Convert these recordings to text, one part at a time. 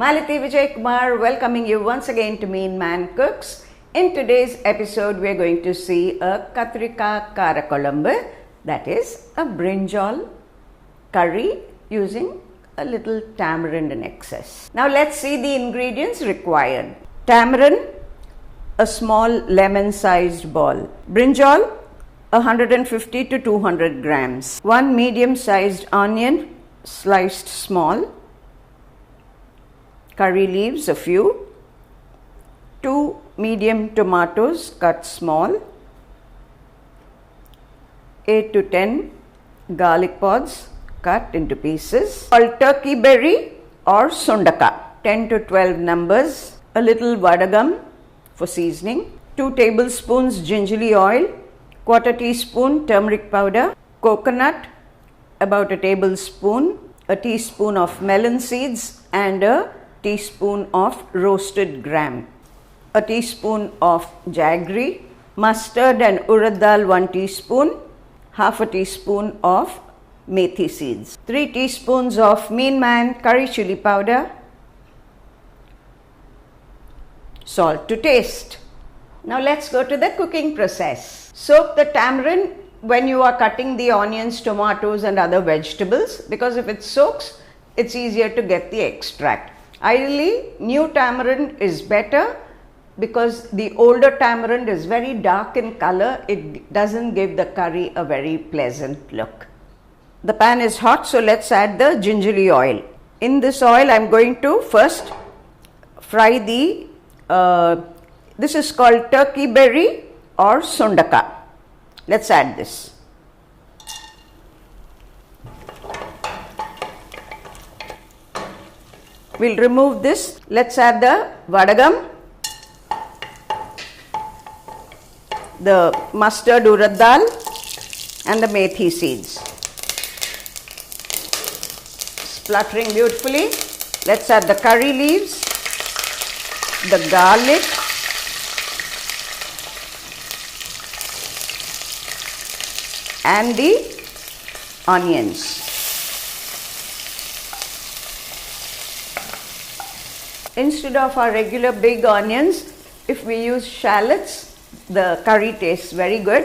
Malati Vijay Kumar welcoming you once again to Meen Cooks. In today's episode, we are going to see a Kathrika Kara Kulambu, that is a brinjal curry using a little tamarind in excess. Now let's see the ingredients required. Tamarind, a small lemon-sized ball. Brinjal, 150 to 200 grams. 1 medium-sized onion, sliced small. Curry leaves, a few. 2 medium tomatoes, cut small. 8 to 10 garlic pods, cut into pieces. Called turkey berry or sundaka, 10 to 12 numbers. A little vadagam for seasoning. 2 tablespoons gingerly oil. 1/4 teaspoon turmeric powder. Coconut, about a tablespoon. A teaspoon of melon seeds and a teaspoon of roasted gram. A teaspoon of jaggery. Mustard and urad dal, 1 teaspoon. 1/2 teaspoon of methi seeds. 3 teaspoons of Meen curry chili powder. Salt to taste. Now let's go to the cooking process. Soak the tamarind when you are cutting the onions, tomatoes and other vegetables, because if it soaks, it's easier to get the extract. Ideally, new tamarind is better because the older tamarind is very dark in color. It doesn't give the curry a very pleasant look. The pan is hot, so let's add the gingerly oil. In this oil, I'm going to first fry the, this is called turkey berry or sundaka. Let's add this. We'll remove this. Let's add the vadagam, the mustard urad dal and the methi seeds. Spluttering beautifully. Let's add the curry leaves, the garlic, and the onions. Instead of our regular big onions, if we use shallots, the curry tastes very good.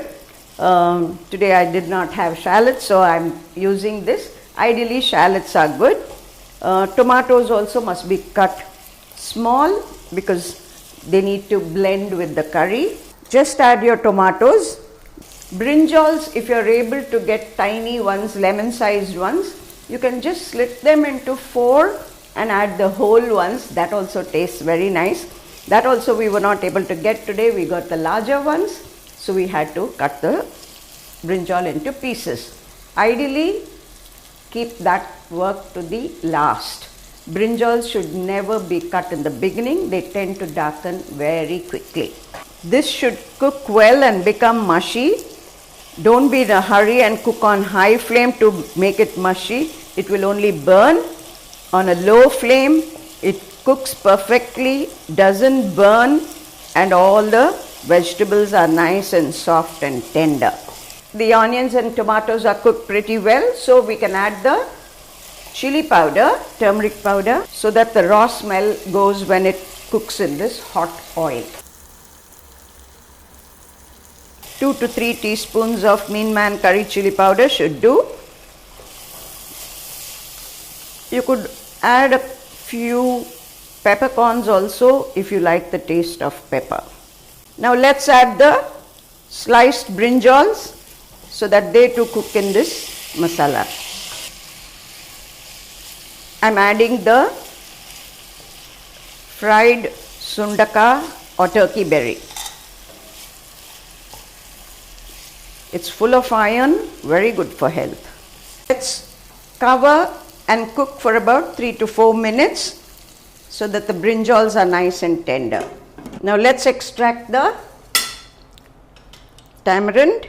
Today I did not have shallots, so I'm using this. Ideally, shallots are good. Tomatoes also must be cut small because they need to blend with the curry. Just add your tomatoes. Brinjals, if you're able to get tiny ones, lemon-sized ones, you can just slit them into 4 and add the whole ones. That also tastes very nice. That also we were not able to get today. We got the larger ones, so we had to cut the brinjal into pieces. Ideally, keep that work to the last. Brinjals should never be cut in the beginning. They tend to darken very quickly. This should cook well and become mushy. Don't be in a hurry and cook on high flame to make it mushy. It will only burn. On a low flame, it cooks perfectly, doesn't burn, and all the vegetables are nice and soft and tender. The onions and tomatoes are cooked pretty well, so we can add the chili powder, turmeric powder, so that the raw smell goes when it cooks in this hot oil. 2 to 3 teaspoons of Meen curry chili powder should do. You could add a few peppercorns also if you like the taste of pepper. Now let's add the sliced brinjals so that they too cook in this masala. I'm adding the fried sundaka or turkey berry. It's full of iron, very good for health. Let's cover and cook for about 3 to 4 minutes so that the brinjals are nice and tender. Now let's extract the tamarind.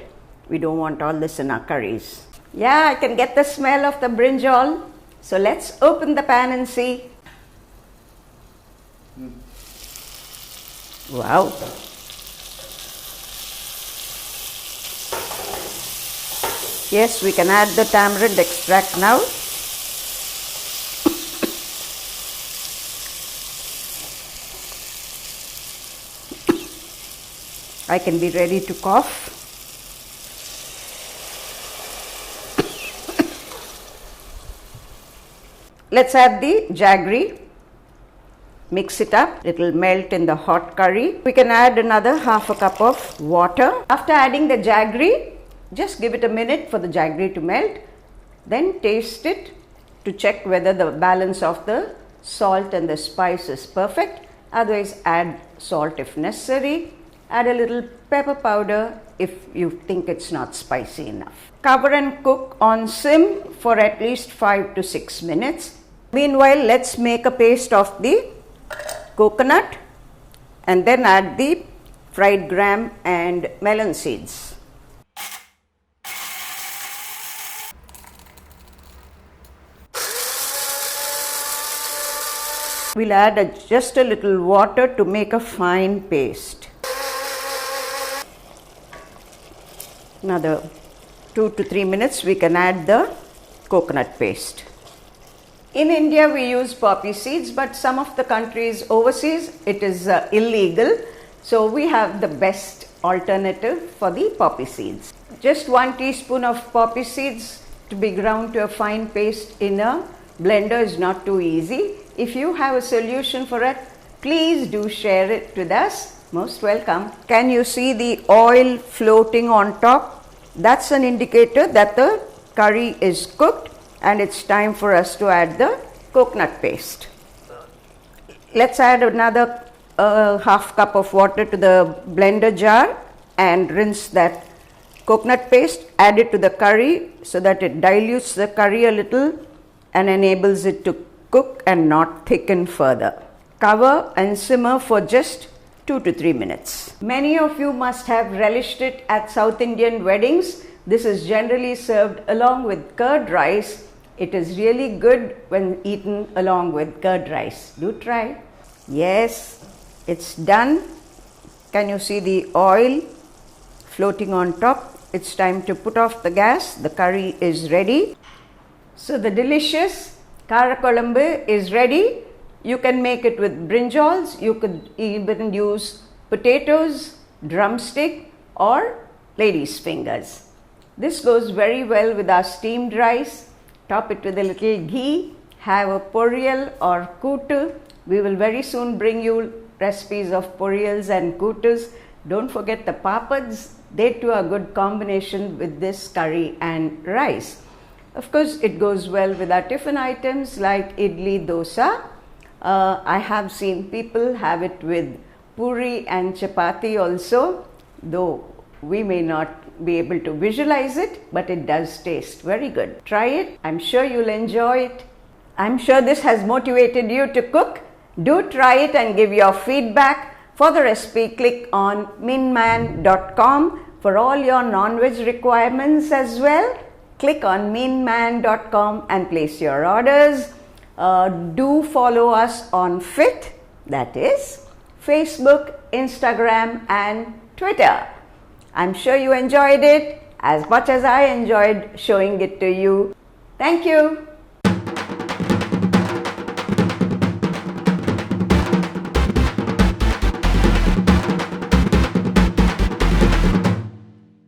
We don't want all this in our curries. Yeah, I can get the smell of the brinjal. So let's open the pan and see. Wow. Yes, we can add the tamarind extract now. I can be ready to cough. Let's add the jaggery. Mix it up. It will melt in the hot curry. We can add another half a cup of water. After adding the jaggery, just give it a minute for the jaggery to melt. Then taste it to check whether the balance of the salt and the spice is perfect. Otherwise, add salt if necessary. Add a little pepper powder if you think it's not spicy enough. Cover and cook on sim for at least 5 to 6 minutes. Meanwhile, let's make a paste of the coconut and then add the fried gram and melon seeds. We'll add just a little water to make a fine paste. Another 2 to 3 minutes we can add the coconut paste. In India we use poppy seeds, but some of the countries overseas it is illegal. So we have the best alternative for the poppy seeds. Just 1 teaspoon of poppy seeds to be ground to a fine paste in a blender is not too easy. If you have a solution for it, please do share it with us. Most welcome. Can you see the oil floating on top? That's an indicator that the curry is cooked and it's time for us to add the coconut paste. Let's add another half cup of water to the blender jar and rinse that coconut paste. Add it to the curry so that it dilutes the curry a little and enables it to cook and not thicken further. Cover and simmer for just 2 to 3 minutes. Many of you must have relished it at South Indian weddings. This is generally served along with curd rice. It is really good when eaten along with curd rice. Do try. Yes, it's done. Can you see the oil floating on top? It's time to put off the gas. The curry is ready. So the delicious Kara Kulambu is ready. You can make it with brinjals. You could even use potatoes, drumstick or lady's fingers. This goes very well with our steamed rice. Top it with a little ghee. Have a poriyal or kootu. We will very soon bring you recipes of poriyals and kootus. Don't forget the papads. They too are good combination with this curry and rice. Of course, it goes well with our tiffin items like idli, dosa. I have seen people have it with puri and chapati also, though we may not be able to visualize it, but it does taste very good. Try it. I'm sure you'll enjoy it. I'm sure this has motivated you to cook. Do try it and give your feedback. For the recipe, click on meenman.com for all your non-veg requirements as well. Click on meenman.com and place your orders. Do follow us on FIT, that is Facebook, Instagram and Twitter. I'm sure you enjoyed it as much as I enjoyed showing it to you. Thank you.